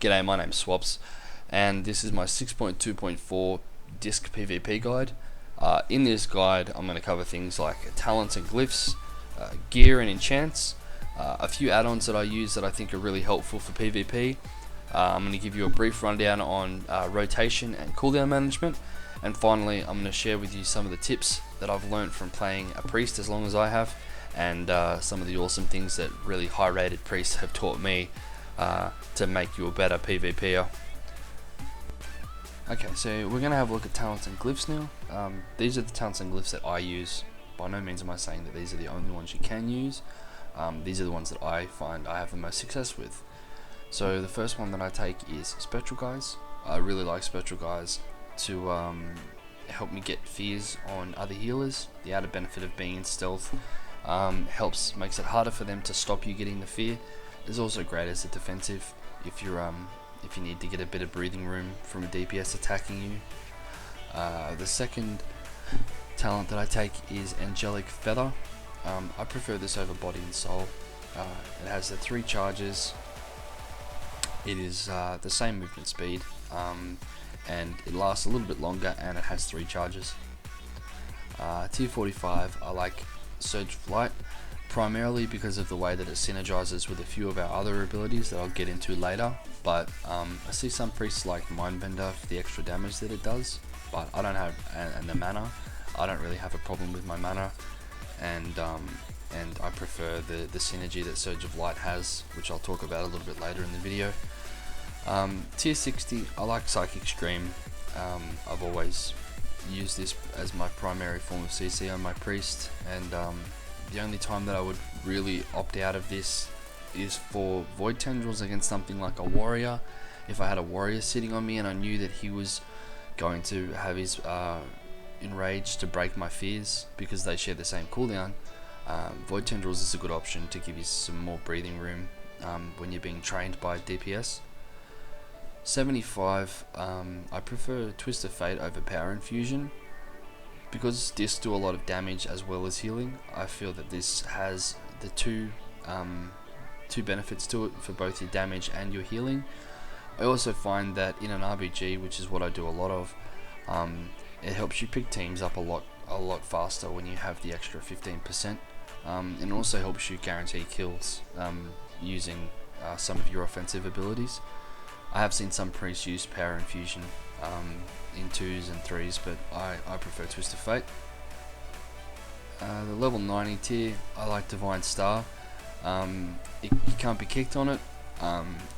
G'day, my name's Swaps, and this is my 6.2.4 disc PvP guide. In this guide, I'm going to cover things like talents and glyphs, gear and enchants, a few add-ons that I use that I think are really helpful for PvP. I'm going to give you a brief rundown on rotation and cooldown management, and finally I'm going to share with you some of the tips that I've learned from playing a priest as long as I have, and some of the awesome things that really high-rated priests have taught me to make you a better PvPer. Okay, so we're going to have a look at talents and glyphs now. These are the talents and glyphs that I use. By no means am I saying that these are the only ones you can use. These are the ones that I find I have the most success with. So the first one that I take is Spectral Guise. I really like Spectral Guise to help me get fears on other healers. The added benefit of being in stealth makes it harder for them to stop you getting the fear. It's also great as a defensive if you need to get a bit of breathing room from a DPS attacking you. The second talent that I take is Angelic Feather. I prefer this over Body and Soul. It has the 3 charges. It is the same movement speed, and it lasts a little bit longer, and it has 3 charges. Tier 45, I like Surge of Light, primarily because of the way that it synergizes with a few of our other abilities that I'll get into later. But I see some priests like Mindbender for the extra damage that it does, but I don't have, and the mana, I don't really have a problem with my mana, and I prefer the synergy that Surge of Light has, which I'll talk about a little bit later in the video. Tier 60, I like Psychic Scream. I've always used this as my primary form of CC on my priest, and the only time that I would really opt out of this is for Void Tendrils against something like a warrior. If I had a warrior sitting on me and I knew that he was going to have his Enrage to break my fears because they share the same cooldown, Void Tendrils is a good option to give you some more breathing room when you're being trained by DPS. 75, I prefer Twist of Fate over Power Infusion. Because discs do a lot of damage as well as healing, I feel that this has the two benefits to it for both your damage and your healing. I also find that in an RBG, which is what I do a lot of, it helps you pick teams up a lot faster when you have the extra 15%, and also helps you guarantee kills using some of your offensive abilities. I have seen some priests use Power Infusion in 2s and 3s, but I prefer Twist of Fate. The level 90 tier, I like Divine Star. You can't be kicked on it.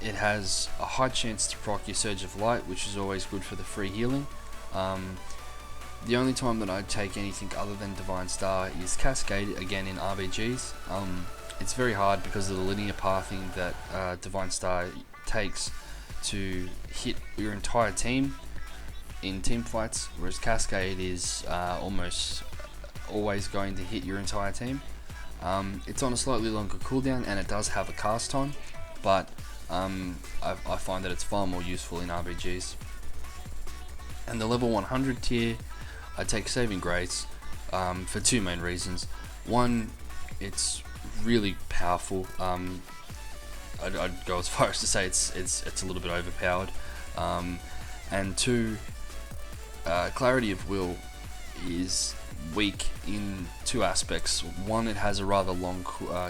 It has a high chance to proc your Surge of Light, which is always good for the free healing. The only time that I'd take anything other than Divine Star is Cascade, again in RBGs. It's very hard because of the linear pathing that Divine Star takes to hit your entire team in team fights, whereas Cascade is almost always going to hit your entire team. It's on a slightly longer cooldown and it does have a cast time, but I find that it's far more useful in RBGs. And the level 100 tier, I take Saving Grace for 2 main reasons. One, it's really powerful. I'd go as far as to say it's a little bit overpowered. And 2, Clarity of Will is weak in 2 aspects. 1, it has a rather long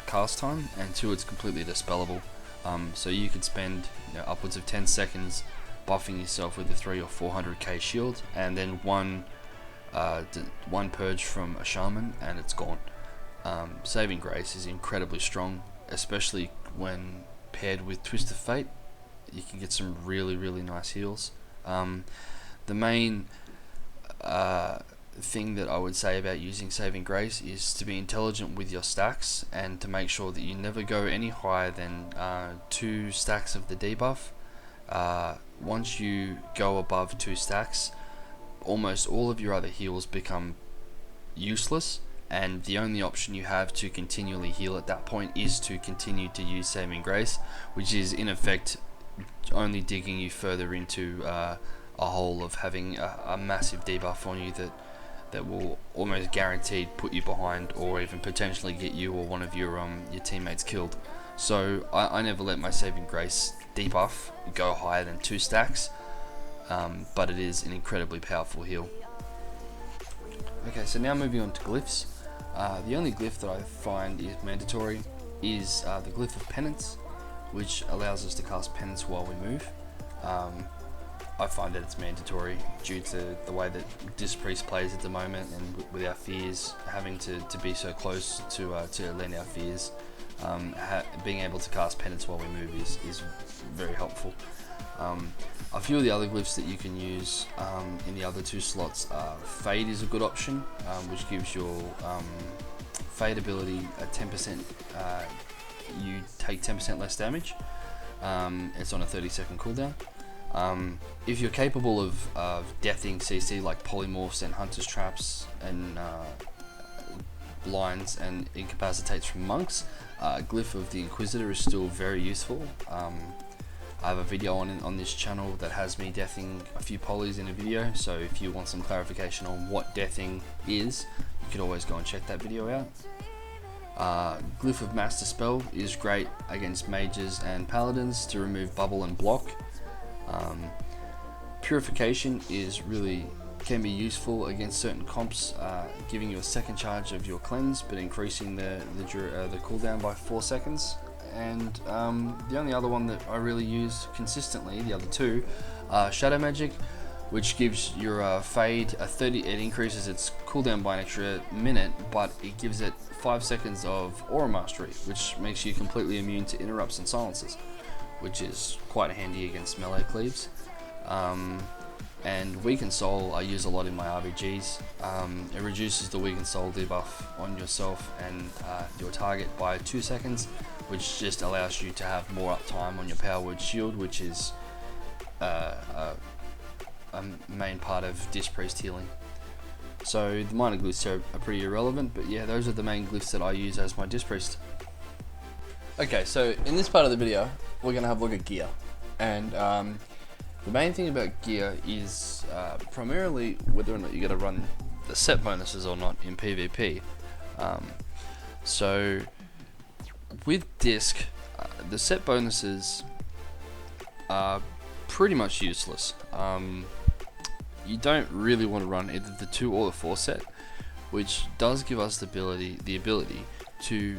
cast time, and 2, it's completely dispellable. So you could spend upwards of 10 seconds buffing yourself with a 300 or 400k shield, and then one purge from a shaman and it's gone. Saving Grace is incredibly strong, especially when paired with Twist of Fate. You can get some really nice heals. The main thing that I would say about using Saving Grace is to be intelligent with your stacks and to make sure that you never go any higher than 2 stacks of the debuff. Once you go above 2 stacks, almost all of your other heals become useless, and the only option you have to continually heal at that point is to continue to use Saving Grace, which is in effect only digging you further into a hole of having a massive debuff on you that will almost guaranteed put you behind, or even potentially get you or one of your teammates killed. so I never let my saving grace debuff go higher than 2 stacks, but it is an incredibly powerful heal. Okay, so now moving on to glyphs. The only glyph that I find is mandatory is the Glyph of Penance, which allows us to cast Penance while we move. I find that it's mandatory due to the way that Disc Priest plays at the moment, and with our fears having to be so close to lend our fears, being able to cast Penance while we move is very helpful. A few of the other glyphs that you can use in the other 2 slots are Fade is a good option, which gives your Fade ability a 10%, you take 10% less damage. It's on a 30-second cooldown. If you're capable of deathing CC like polymorphs and hunter's traps and blinds and incapacitates from monks, Glyph of the Inquisitor is still very useful. I have a video on this channel that has me deathing a few polys in a video, so if you want some clarification on what deathing is, you could always go and check that video out. Glyph of Master Spell is great against mages and paladins to remove bubble and block. Purification can be useful against certain comps, giving you a second charge of your cleanse, but increasing the cooldown by 4 seconds. And the only other one that I really use consistently, the other 2, are Shadow Magic, which gives your Fade it increases its cooldown by an extra minute, but it gives it 5 seconds of Aura Mastery, which makes you completely immune to interrupts and silences, which is quite handy against melee cleaves. And Weaken Soul I use a lot in my RBGs. It reduces the Weaken Soul debuff on yourself and your target by 2 seconds, which just allows you to have more uptime on your Power Word Shield, which is a main part of Disc Priest healing. So the minor glyphs are pretty irrelevant, but yeah, those are the main glyphs that I use as my Disc Priest. Okay, so in this part of the video, we're going to have a look at gear. And the main thing about gear is primarily whether or not you're going to run the set bonuses or not in PvP. So with Disc, the set bonuses are pretty much useless. You don't really want to run either the 2 or the 4 set, which does give us the ability to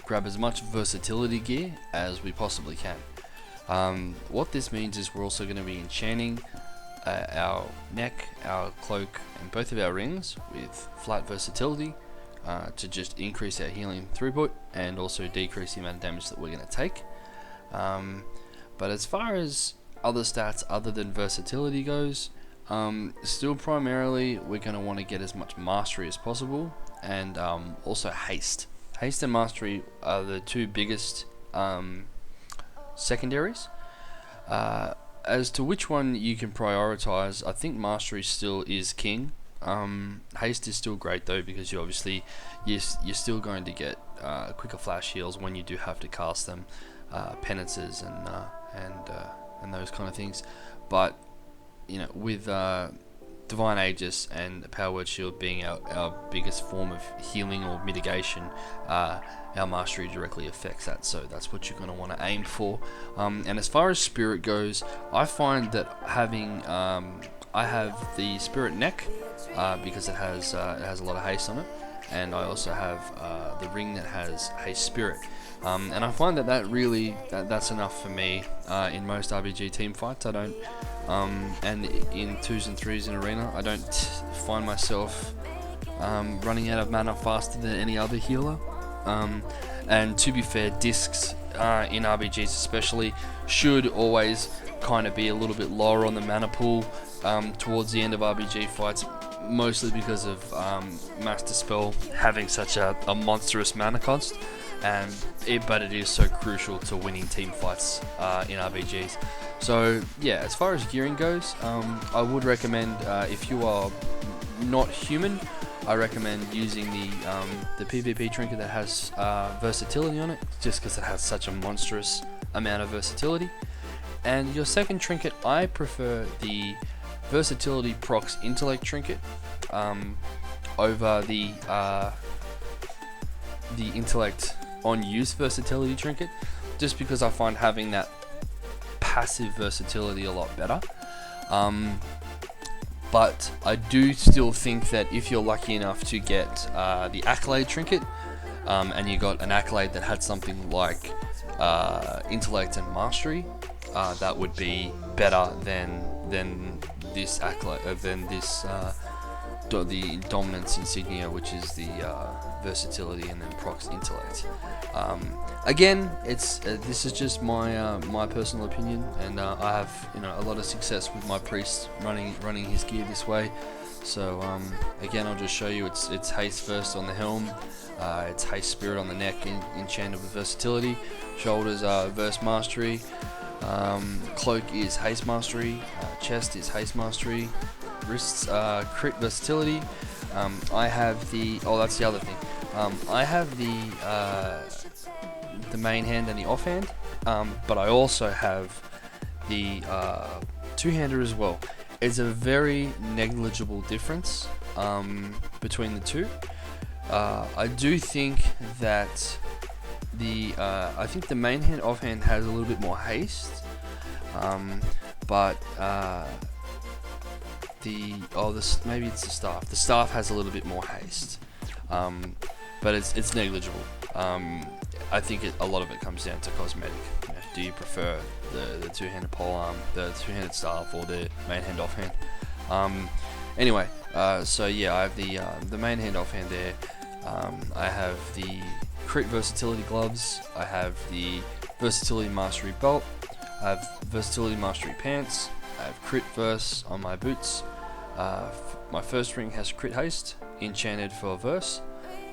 grab as much versatility gear as we possibly can. What this means is we're also going to be enchanting our neck, our cloak, and both of our rings with flat versatility to just increase our healing throughput and also decrease the amount of damage that we're going to take. But as far as other stats other than versatility goes, still primarily we're going to want to get as much mastery as possible, and also haste. Haste and mastery are the 2 biggest secondaries. As to which one you can prioritize, I think mastery still is king. Haste is still great though, because you're still going to get quicker flash heals when you do have to cast them, penances and those kind of things. But you know, with Divine Aegis and Power Word Shield being our biggest form of healing or mitigation, our mastery directly affects that, so that's what you're going to want to aim for. And as far as spirit goes, I find that having I have the spirit neck because it has a lot of haste on it, and I also have the ring that has haste spirit. And I find that's enough for me in most RPG team fights. I don't, and in 2s and 3s in arena, I don't find myself running out of mana faster than any other healer. And to be fair, discs in RPGs especially should always kind of be a little bit lower on the mana pool towards the end of RPG fights, mostly because of Master Spell having such a monstrous mana cost. But it is so crucial to winning team fights in RPGs. So yeah, as far as gearing goes, I would recommend if you are not human, I recommend using the PvP trinket that has versatility on it, just because it has such a monstrous amount of versatility. And your second trinket, I prefer the versatility procs intellect trinket over the intellect on use versatility trinket, just because I find having that passive versatility a lot better. But I do still think that if you're lucky enough to get the accolade trinket, and you got an accolade that had something like intellect and mastery, that would be better than this accolade, the dominance insignia, which is the versatility, and then procs intellect. Again, this is just my personal opinion, and I have a lot of success with my priest running his gear this way. So again, I'll just show you. It's haste first on the helm, it's haste spirit on the neck, enchanted with versatility. Shoulders are verse mastery. Cloak is haste mastery. Chest is haste mastery. Wrists crit versatility. I have the that's the other thing. I have the main hand and the offhand, but I also have the two-hander as well. It's a very negligible difference between the two. I do think that I think the main hand offhand has a little bit more haste, but maybe it's the staff. The staff has a little bit more haste, but it's negligible. I think a lot of it comes down to cosmetic. Do you prefer the two-handed polearm, the two-handed staff, or the main hand offhand? Anyway, so yeah, I have the main hand offhand there. I have the crit versatility gloves. I have the versatility mastery belt. I have versatility mastery pants. I have crit verse on my boots. My first ring has crit haste, enchanted for verse.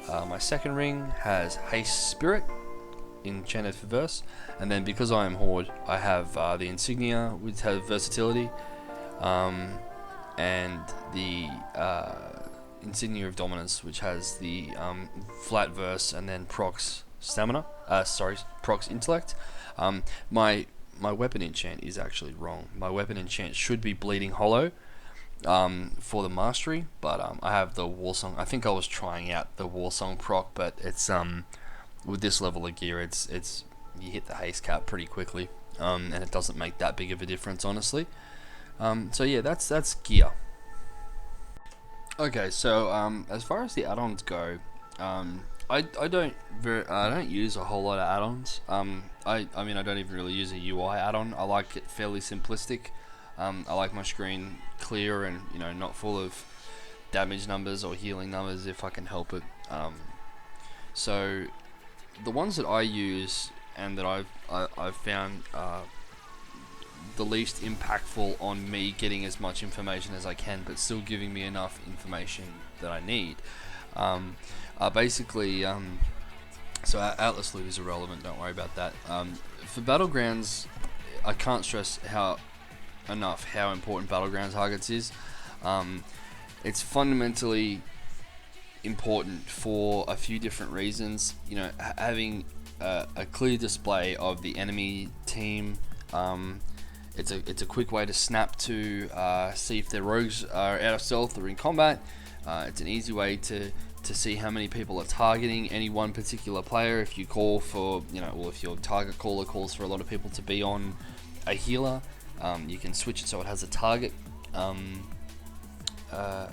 My second ring has haste spirit, enchanted for verse. And then because I am horde, I have the insignia, which has versatility, and the insignia of dominance, which has the flat verse and then procs stamina. Procs intellect. My weapon enchant is actually wrong. My weapon enchant should be bleeding hollow for the mastery, but I have the war song. I think I was trying out the war song proc, but it's with this level of gear, it's you hit the haste cap pretty quickly, and it doesn't make that big of a difference, honestly. So yeah, that's gear. Okay, so as far as the add-ons go, I don't use a whole lot of add-ons. I mean, I don't even really use a UI add-on. I like it fairly simplistic. I like my screen clear and not full of damage numbers or healing numbers if I can help it. So the ones that I use and that I've found the least impactful on me getting as much information as I can, but still giving me enough information that I need, are basically so Atlas loot is irrelevant, don't worry about that. For battlegrounds, I can't stress enough how important battleground targets is. It's fundamentally important for a few different reasons. Having a clear display of the enemy team. It's a quick way to snap to see if their rogues are out of stealth or in combat. It's an easy way to see how many people are targeting any one particular player. If you call for, if your target caller calls for a lot of people to be on a healer, you can switch it so it has a target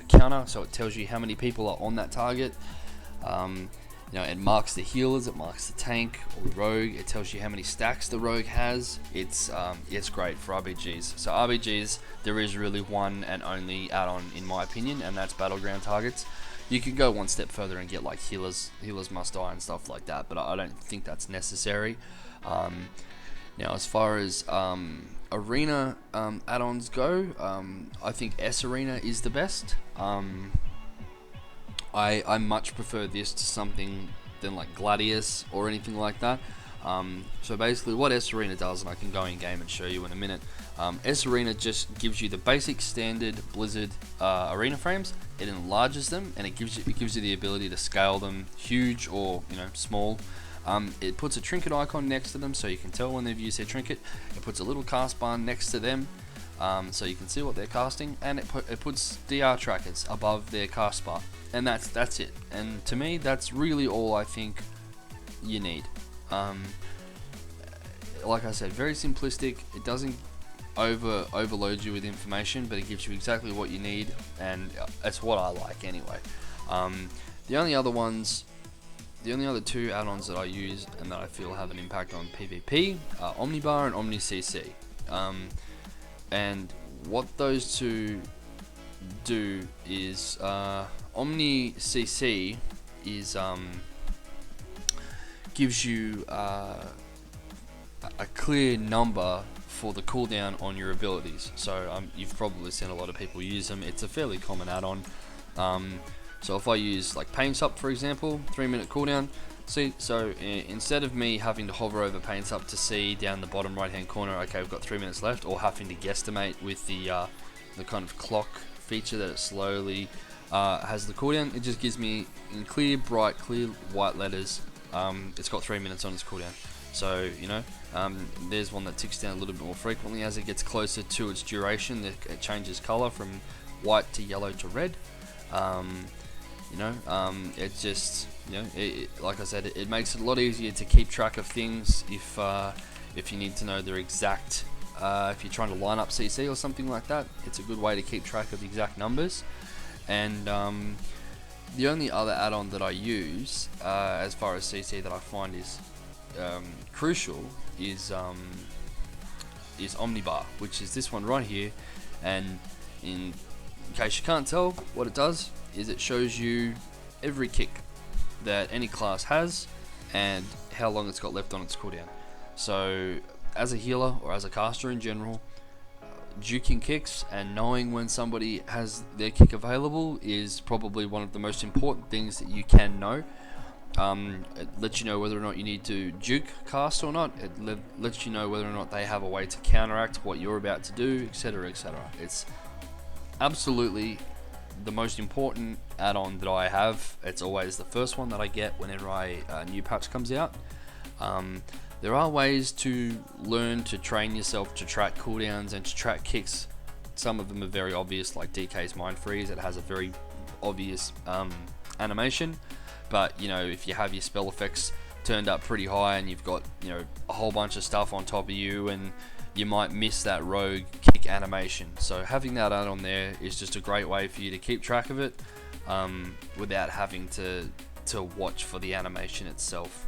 counter, so it tells you how many people are on that target. It marks the healers, it marks the tank or the rogue, it tells you how many stacks the rogue has. It's great for RBGs. So RBGs, there is really one and only add-on in my opinion, and that's battleground targets. You can go one step further and get like healers must die and stuff like that, but I don't think that's necessary. Now, as far as arena add-ons go, I think S Arena is the best. I much prefer this to something than like Gladius or anything like that. So basically what S Arena does, and I can go in game and show you in a minute, S Arena just gives you the basic standard Blizzard arena frames. It enlarges them and it gives you the ability to scale them huge or small. It puts a trinket icon next to them so you can tell when they've used their trinket. It puts a little cast bar next to them so you can see what they're casting, and it puts DR trackers above their cast bar, and that's it. And to me, that's really all I think you need. Like I said, very simplistic. It doesn't overload you with information, but it gives you exactly what you need, and that's what I like anyway. The only other two add-ons that I use and that I feel have an impact on PvP are Omni Bar and Omni CC. And what those two do is Omni CC is gives you a clear number for the cooldown on your abilities. So you've probably seen a lot of people use them. It's a fairly common add-on. So if I use like Pain Sup, for example, 3-minute cooldown. So instead of me having to hover over Pain Sup to see down the bottom right hand corner, okay, we've got 3 minutes left, or having to guesstimate with the kind of clock feature that it slowly has the cooldown, it just gives me in clear, bright, clear white letters. It's got 3 minutes on its cooldown. So, there's one that ticks down a little bit more frequently as it gets closer to its duration. It changes color from white to yellow to red. It just, like I said, it makes it a lot easier to keep track of things if you need to know their exact, if you're trying to line up CC or something like that. It's a good way to keep track of the exact numbers. And the only other add-on that I use as far as CC that I find is crucial is Omni Bar, which is this one right here. And in case you can't tell, what it does is it shows you every kick that any class has and how long it's got left on its cooldown. So as a healer or as a caster in general, duking kicks and knowing when somebody has their kick available is probably one of the most important things that you can know. It lets you know whether or not you need to juke cast or not. It lets you know whether or not they have a way to counteract what you're about to do, etc, etc. It's absolutely the most important add-on that I have. It's always the first one that I get whenever a new patch comes out. There are ways to learn to train yourself to track cooldowns and to track kicks. Some of them are very obvious, like DK's Mind Freeze. It has a very obvious animation. But if you have your spell effects turned up pretty high and you've got a whole bunch of stuff on top of you, and you might miss that rogue kick animation. So having that add-on there is just a great way for you to keep track of it without having to watch for the animation itself.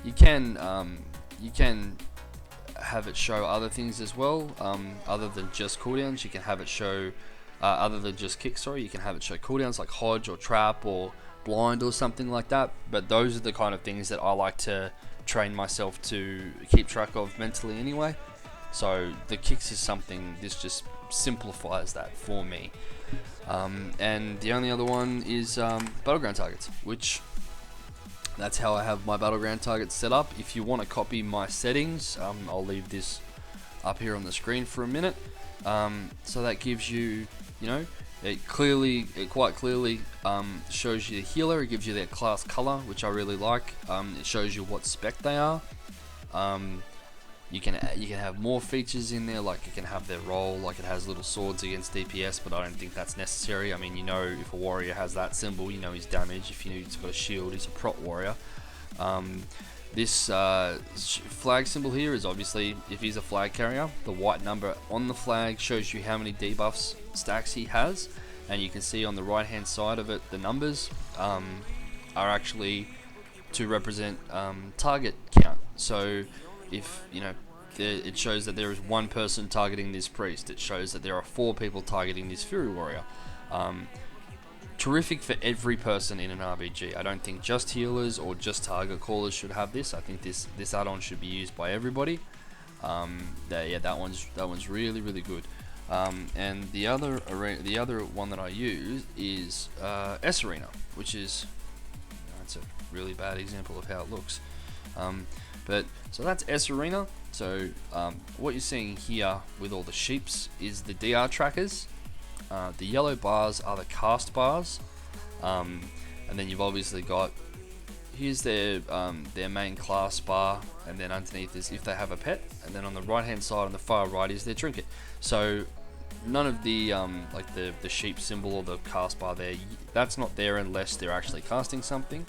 You can have it show other things as well, other than just cooldowns. You can have it show other than just kicks. You can have it show cooldowns like Hodge or Trap or Blind or something like that. But those are the kind of things that I like to train myself to keep track of mentally anyway. So the kicks is something, this just simplifies that for me. And the only other one is battleground targets, which that's how I have my battleground targets set up. If you want to copy my settings, I'll leave this up here on the screen for a minute. So that gives you, it quite clearly shows you the healer. It gives you their class color, which I really like. It shows you what spec they are. You can have more features in there, like you can have their role, like it has little swords against DPS, but I don't think that's necessary. I mean, if a warrior has that symbol, his damage. If he's got a shield, he's a prot warrior. This flag symbol here is obviously if he's a flag carrier. The white number on the flag shows you how many debuffs stacks he has, and you can see on the right hand side of it the numbers are actually to represent target count. So if it shows that there is one person targeting this priest, it shows that there are 4 people targeting this fury warrior. Terrific for every person in an RPG. I don't think just healers or just target callers should have this. I think this add-on should be used by everybody. That one's really, really good. And the other one that I use is S Arena, which is that's a really bad example of how it looks. So that's S Arena. So what you're seeing here with all the sheeps is the DR trackers. The yellow bars are the cast bars, and then you've obviously got, here's their main class bar, and then underneath is if they have a pet, and then on the right hand side on the far right is their trinket. So none of the like the sheep symbol or the cast bar there, that's not there unless they're actually casting something,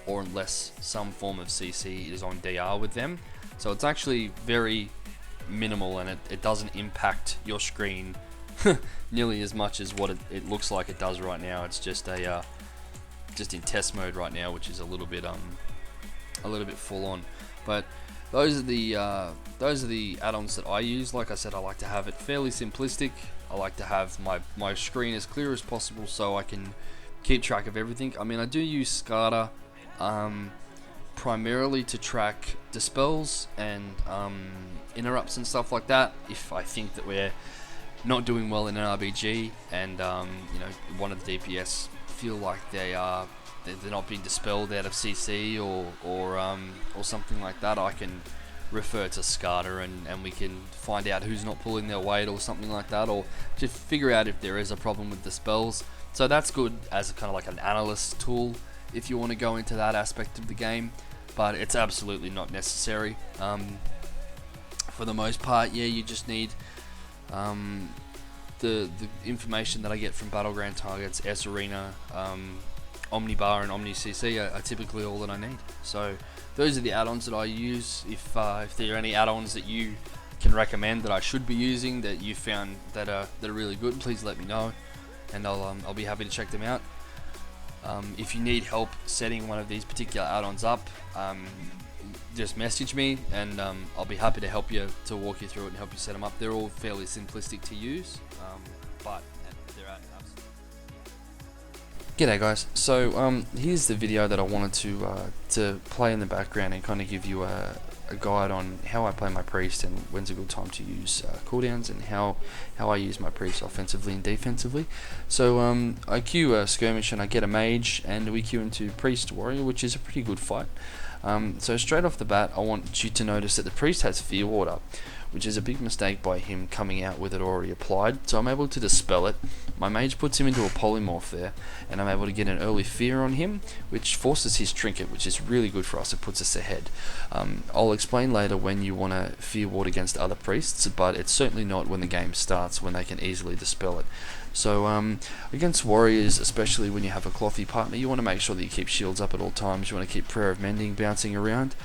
or unless some form of CC is on DR with them. So it's actually very minimal, and it doesn't impact your screen nearly as much as what it looks like it does right now. It's just just in test mode right now, which is a little bit full on. But those are the add-ons that I use. Like I said, I like to have it fairly simplistic. I like to have my screen as clear as possible so I can keep track of everything. I mean, I do use SCADA primarily to track dispels and interrupts and stuff like that. If I think that we're not doing well in an RBG and you know, one of the DPS feel like they're not being dispelled out of CC or something like that, I can refer to SCADA and we can find out who's not pulling their weight or something like that, or just figure out if there is a problem with the spells. So that's good as kind of like an analyst tool if you want to go into that aspect of the game, but it's absolutely not necessary. For the most part, yeah, you just need the information that I get from Battleground targets, S Arena, Omni Bar and Omni CC are typically all that I need. So those are the add-ons that I use. If there are any add-ons that you can recommend that I should be using that you found that are really good, please let me know, and I'll be happy to check them out. If you need help setting one of these particular add-ons up, just message me, and I'll be happy to help you, to walk you through it and help you set them up. They're all fairly simplistic to use, but they're absolutely. G'day guys, so here's the video that I wanted to play in the background and kind of give you a guide on how I play my priest and when's a good time to use cooldowns, and how I use my priest offensively and defensively. So I queue a skirmish and I get a mage, and we queue into priest warrior, which is a pretty good fight. So straight off the bat, I want you to notice that the priest has fear ward up, which is a big mistake by him coming out with it already applied. So I'm able to dispel it. My mage puts him into a polymorph there, and I'm able to get an early fear on him, which forces his trinket, which is really good for us. It puts us ahead. I'll explain later when you want to fear ward against other priests, but it's certainly not when the game starts, when they can easily dispel it. So against warriors, especially when you have a clothy partner, you want to make sure that you keep shields up at all times. You want to keep Prayer of Mending bouncing around.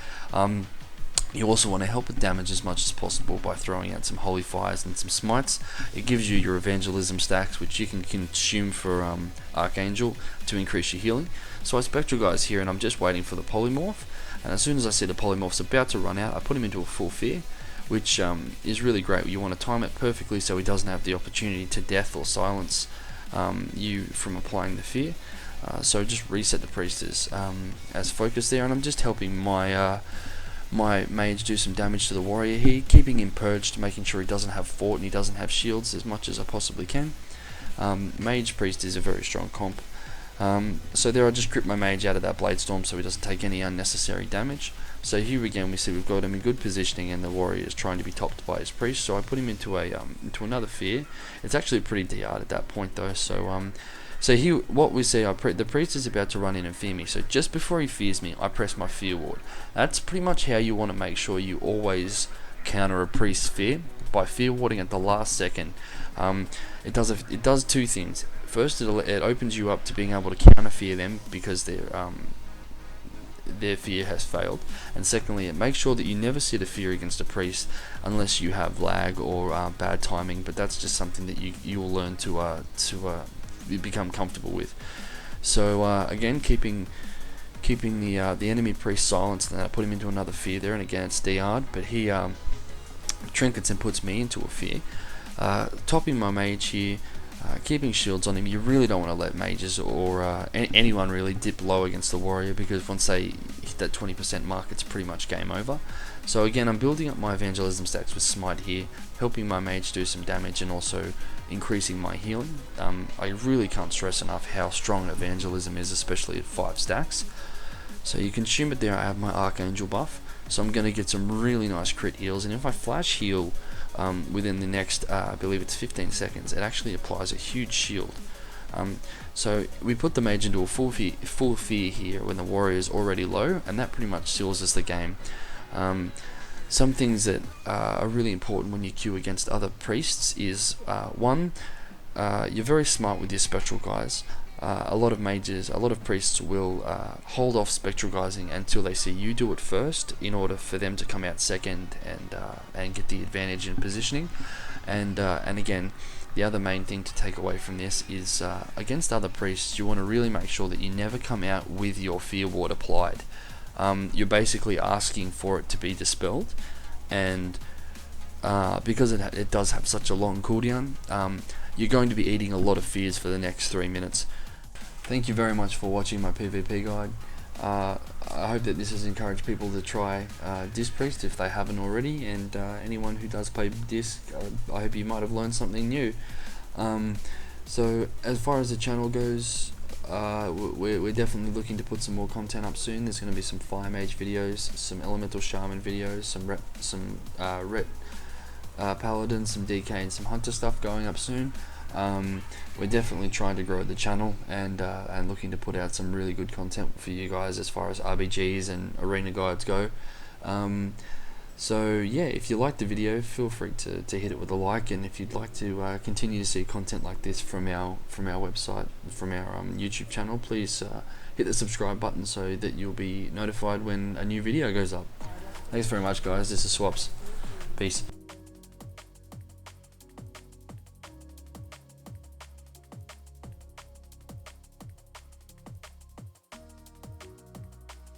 You also want to help with damage as much as possible by throwing out some Holy Fires and some Smites. It gives you your Evangelism stacks, which you can consume for Archangel to increase your healing. So I Spectral Guys here, and I'm just waiting for the polymorph. And as soon as I see the polymorph's about to run out, I put him into a full fear, which is really great. You want to time it perfectly so he doesn't have the opportunity to death or silence you from applying the fear. So just reset the priest as focus there, and I'm just helping my mage do some damage to the warrior here, keeping him purged, making sure he doesn't have fort and he doesn't have shields as much as I possibly can. Mage priest is a very strong comp. So there I just grip my mage out of that blade storm so he doesn't take any unnecessary damage. So here again we see we've got him in good positioning, and the warrior is trying to be topped by his priest, so I put him into another fear. It's actually pretty DR'd at that point though. So here, what we see, the priest is about to run in and fear me, so just before he fears me, I press my fear ward. That's pretty much how you want to make sure you always counter a priest's fear, by fear warding at the last second. It does two things. First, it opens you up to being able to counter fear them because their fear has failed, and secondly, it makes sure that you never sit a fear against a priest unless you have lag or bad timing. But that's just something that you will learn to become comfortable with. So again, keeping the enemy priest silenced, and then I put him into another fear there, and again it's DR'd, but he trinkets and puts me into a fear. Topping my mage here, keeping shields on him. You really don't want to let mages or anyone really dip low against the warrior, because once they hit that 20% mark, it's pretty much game over. So again, I'm building up my evangelism stacks with smite here, helping my mage do some damage and also increasing my healing. I really can't stress enough how strong evangelism is, especially at 5 stacks. So you consume it there. I have my Archangel buff, so I'm going to get some really nice crit heals, and if I flash heal within the next, I believe it's 15 seconds, it actually applies a huge shield. So we put the mage into a full fear here when the warrior is already low, and that pretty much seals us the game. Some things that are really important when you queue against other priests is one, you're very smart with your Spectral Guys. a lot of mages, a lot of priests will hold off spectral guising until they see you do it first, in order for them to come out second and get the advantage in positioning. And again, the other main thing to take away from this is against other priests, you want to really make sure that you never come out with your fear ward applied. You're basically asking for it to be dispelled, and because it does have such a long cooldown, you're going to be eating a lot of fears for the next 3 minutes. Thank you very much for watching my PvP guide. I hope that this has encouraged people to try Disc Priest if they haven't already, and anyone who does play Disc, I hope you might have learned something new. So as far as the channel goes, we're definitely looking to put some more content up soon. There's going to be some Fire Mage videos, some Elemental Shaman videos, some Ret Paladin, some DK and some Hunter stuff going up soon. We're definitely trying to grow the channel, and looking to put out some really good content for you guys as far as RBGs and arena guides go. So yeah, if you liked the video, feel free to hit it with a like, and if you'd like to continue to see content like this from our website, from our YouTube channel, please hit the subscribe button so that you'll be notified when a new video goes up. Thanks very much, guys. This is Swaps. Peace.